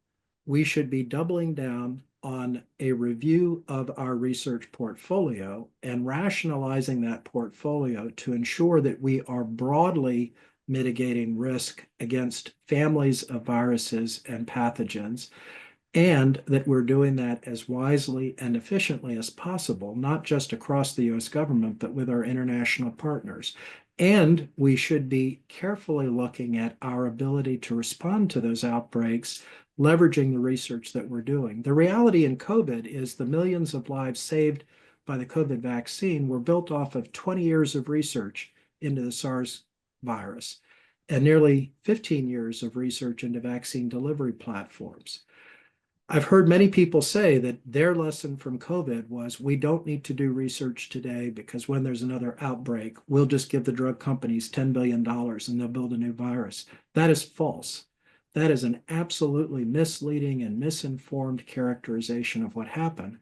we should be doubling down on a review of our research portfolio and rationalizing that portfolio to ensure that we are broadly mitigating risk against families of viruses and pathogens, and that we're doing that as wisely and efficiently as possible, not just across the US government, but with our international partners. And we should be carefully looking at our ability to respond to those outbreaks, leveraging the research that we're doing. The reality in COVID is the millions of lives saved by the COVID vaccine were built off of 20 years of research into the SARS virus and nearly 15 years of research into vaccine delivery platforms. I've heard many people say that their lesson from COVID was we don't need to do research today because when there's another outbreak, we'll just give the drug companies $10 billion and they'll build a new virus. That is false. That is an absolutely misleading and misinformed characterization of what happened.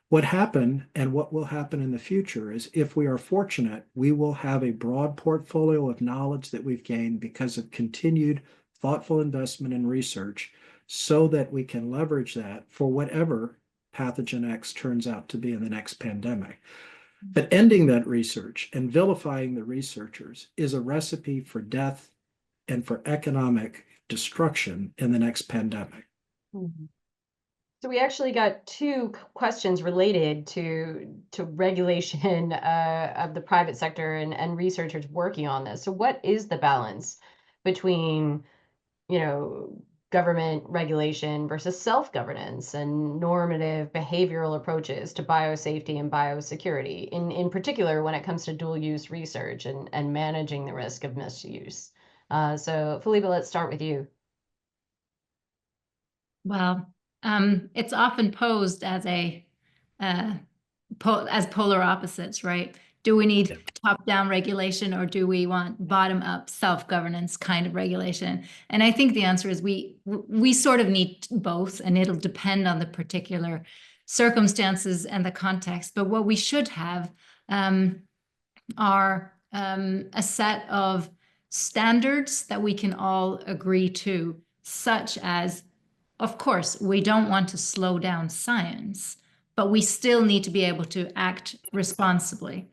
What happened and what will happen in the future is, if we are fortunate, we will have a broad portfolio of knowledge that we've gained because of continued thoughtful investment in research, so that we can leverage that for whatever pathogen X turns out to be in the next pandemic. But ending that research and vilifying the researchers is a recipe for death and for economic destruction in the next pandemic. Mhm. So we actually got two questions related to regulation of the private sector and researchers working on this. So what is the balance between, government regulation versus self-governance and normative behavioral approaches to biosafety and biosecurity, in particular when it comes to dual-use research and managing the risk of misuse? So Felipe, let's start with you. Well, it's often posed as as polar opposites, right? Do we need top-down regulation, or do we want bottom-up self-governance kind of regulation? And I think the answer is we sort of need both, and it'll depend on the particular circumstances and the context. But what we should have are a set of standards that we can all agree to, such as, of course, we don't want to slow down science, but we still need to be able to act responsibly.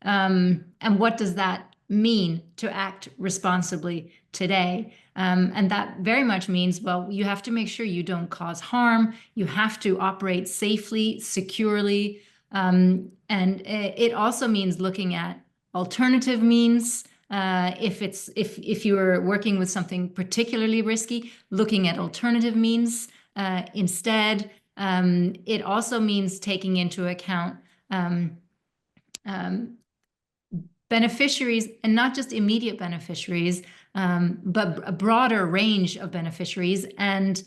And what does that mean, to act responsibly today? And that very much means, well, you have to make sure you don't cause harm. You have to operate safely, securely. And it also means looking at alternative means. If you're working with something particularly risky, looking at alternative means instead. It also means taking into account beneficiaries, and not just immediate beneficiaries, but a broader range of beneficiaries, and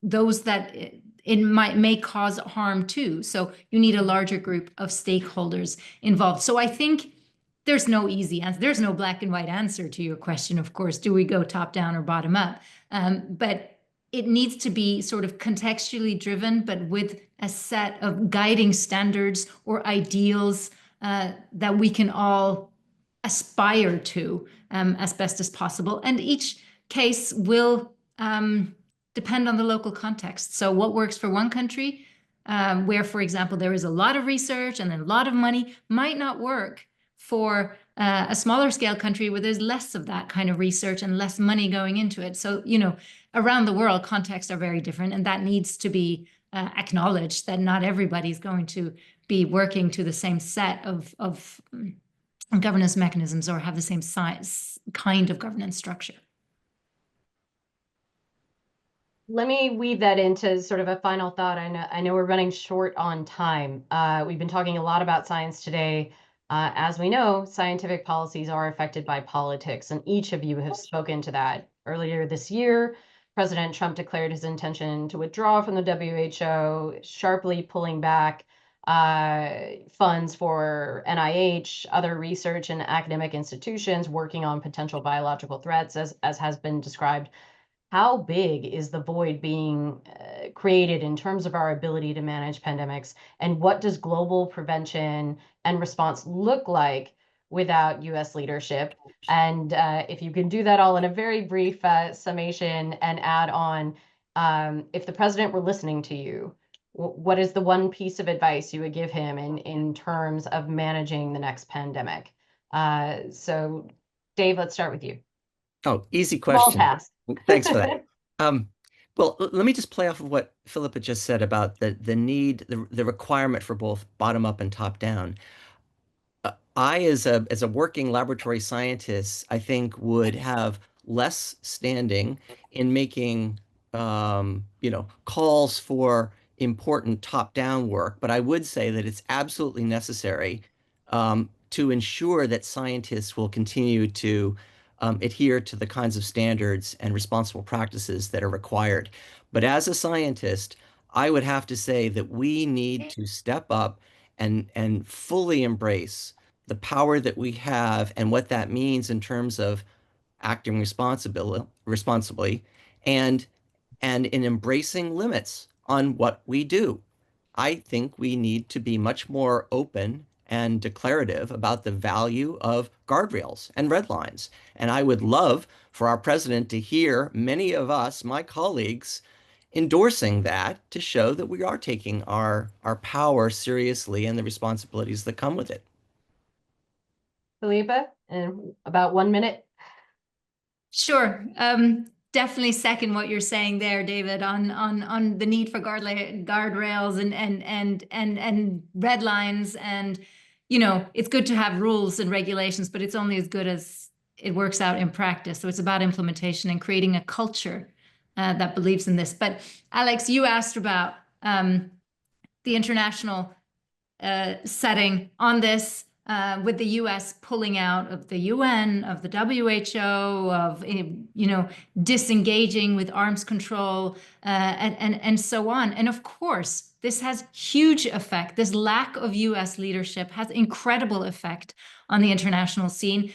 those that it may cause harm too. So you need a larger group of stakeholders involved. So I think there's no easy answer. There's no black and white answer to your question, of course. Do we go top down or bottom up? But it needs to be sort of contextually driven, but with a set of guiding standards or ideals that we can all aspire to as best as possible. And each case will depend on the local context. So what works for one country where, for example, there is a lot of research and a lot of money, might not work for a smaller scale country where there's less of that kind of research and less money going into it. So, around the world, contexts are very different, and that needs to be acknowledged, that not everybody's going to be working to the same set of governance mechanisms or have the same kind of governance structure. Let me weave that into sort of a final thought. I know we're running short on time. We've been talking a lot about science today. As we know, scientific policies are affected by politics, and each of you have spoken to that. Earlier this year, President Trump declared his intention to withdraw from the WHO, sharply pulling back funds for NIH, other research and academic institutions working on potential biological threats, as has been described. How big is the void being created in terms of our ability to manage pandemics? And what does global prevention and response look like without US leadership? And if you can do that all in a very brief summation and add on, if the president were listening to you, what is the one piece of advice you would give him in terms of managing the next pandemic? So Dave, let's start with you. Oh, easy Small question. task. Thanks for that. Well, let me just play off of what Philippa just said about the need, the requirement for both bottom up and top down. I, as a working laboratory scientist, I think would have less standing in making calls for important top-down work, but I would say that it's absolutely necessary to ensure that scientists will continue to adhere to the kinds of standards and responsible practices that are required. But as a scientist, I would have to say that we need to step up and fully embrace the power that we have and what that means in terms of acting responsibly and in embracing limits on what we do. I think we need to be much more open and declarative about the value of guardrails and red lines. And I would love for our president to hear many of us, my colleagues, endorsing that to show that we are taking our power seriously and the responsibilities that come with it. Philippa, in about 1 minute. Sure. Definitely second what you're saying there, David, on the need for guardrails and red lines. And, it's good to have rules and regulations, but it's only as good as it works out in practice. So it's about implementation and creating a culture that believes in this. But Alex, you asked about the international setting on this. With the US pulling out of the UN, of the WHO, of disengaging with arms control, and so on. And of course, this has huge effect. This lack of US leadership has incredible effect on the international scene,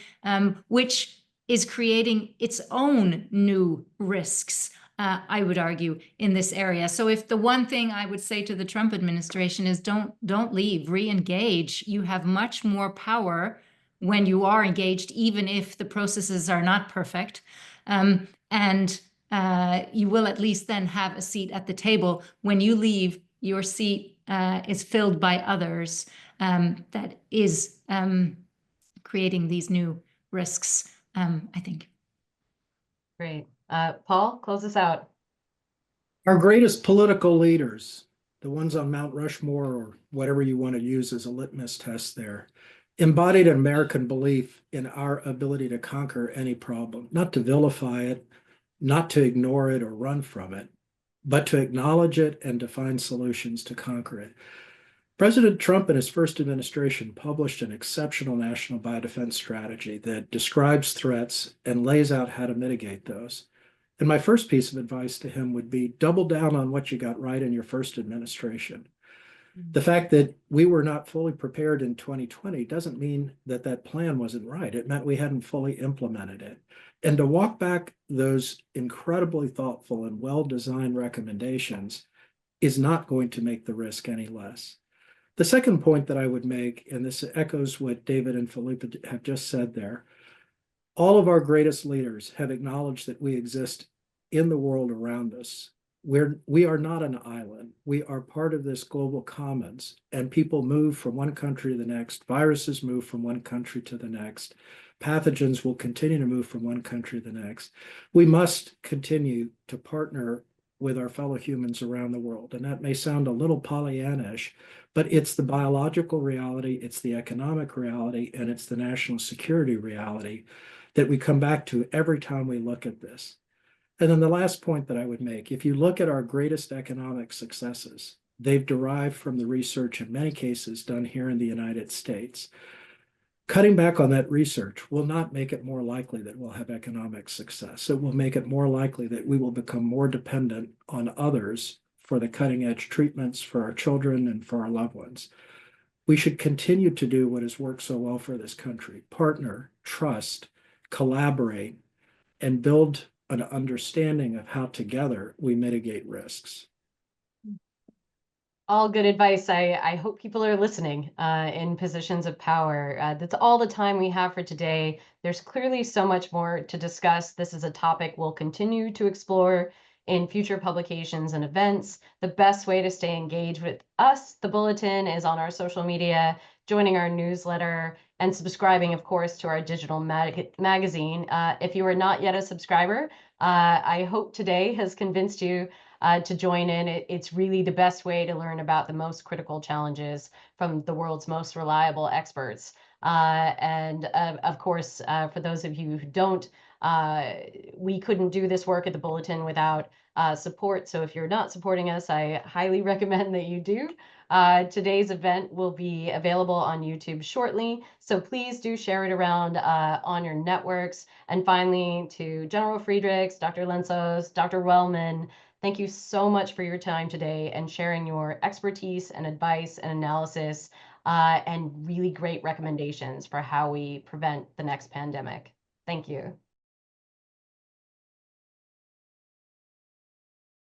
which is creating its own new risks. I would argue, in this area. So if the one thing I would say to the Trump administration is don't leave, re-engage. You have much more power when you are engaged, even if the processes are not perfect. And you will at least then have a seat at the table. When you leave, your seat is filled by others that is creating these new risks, I think. Great. Paul, close us out. Our greatest political leaders, the ones on Mount Rushmore or whatever you want to use as a litmus test there, embodied an American belief in our ability to conquer any problem, not to vilify it, not to ignore it or run from it, but to acknowledge it and to find solutions to conquer it. President Trump in his first administration published an exceptional national biodefense strategy that describes threats and lays out how to mitigate those. And my first piece of advice to him would be double down on what you got right in your first administration. The fact that we were not fully prepared in 2020 doesn't mean that that plan wasn't right. It meant we hadn't fully implemented it. And to walk back those incredibly thoughtful and well-designed recommendations is not going to make the risk any less. The second point that I would make, and this echoes what David and Philippa have just said there, all of our greatest leaders have acknowledged that we exist in the world around us we are not an island. We are part of this global commons, and people move from one country to the next. Viruses move from one country to the next. Pathogens will continue to move from one country to the next. We must continue to partner with our fellow humans around the world. And that may sound a little Pollyannish, but it's the biological reality, it's the economic reality, and it's the national security reality that we come back to every time we look at this. And then the last point that I would make, if you look at our greatest economic successes, they've derived from the research in many cases done here in the United States. Cutting back on that research will not make it more likely that we'll have economic success. It will make it more likely that we will become more dependent on others for the cutting edge treatments for our children and for our loved ones. We should continue to do what has worked so well for this country: partner, trust, collaborate, and build an understanding of how together we mitigate risks. All good advice. I hope people are listening in positions of power. That's all the time we have for today. There's clearly so much more to discuss. This is a topic we'll continue to explore in future publications and events. The best way to stay engaged with us, the Bulletin, is on our social media, joining our newsletter, and subscribing, of course, to our digital magazine. If you are not yet a subscriber, I hope today has convinced you to join in. It's really the best way to learn about the most critical challenges from the world's most reliable experts. Of course, for those of you who don't, we couldn't do this work at the Bulletin without support. So if you're not supporting us, I highly recommend that you do. Today's event will be available on YouTube shortly, so please do share it around on your networks. And finally, to General Friedrichs, Dr. Lensos, Dr. Wellman, thank you so much for your time today and sharing your expertise and advice and analysis and really great recommendations for how we prevent the next pandemic. Thank you.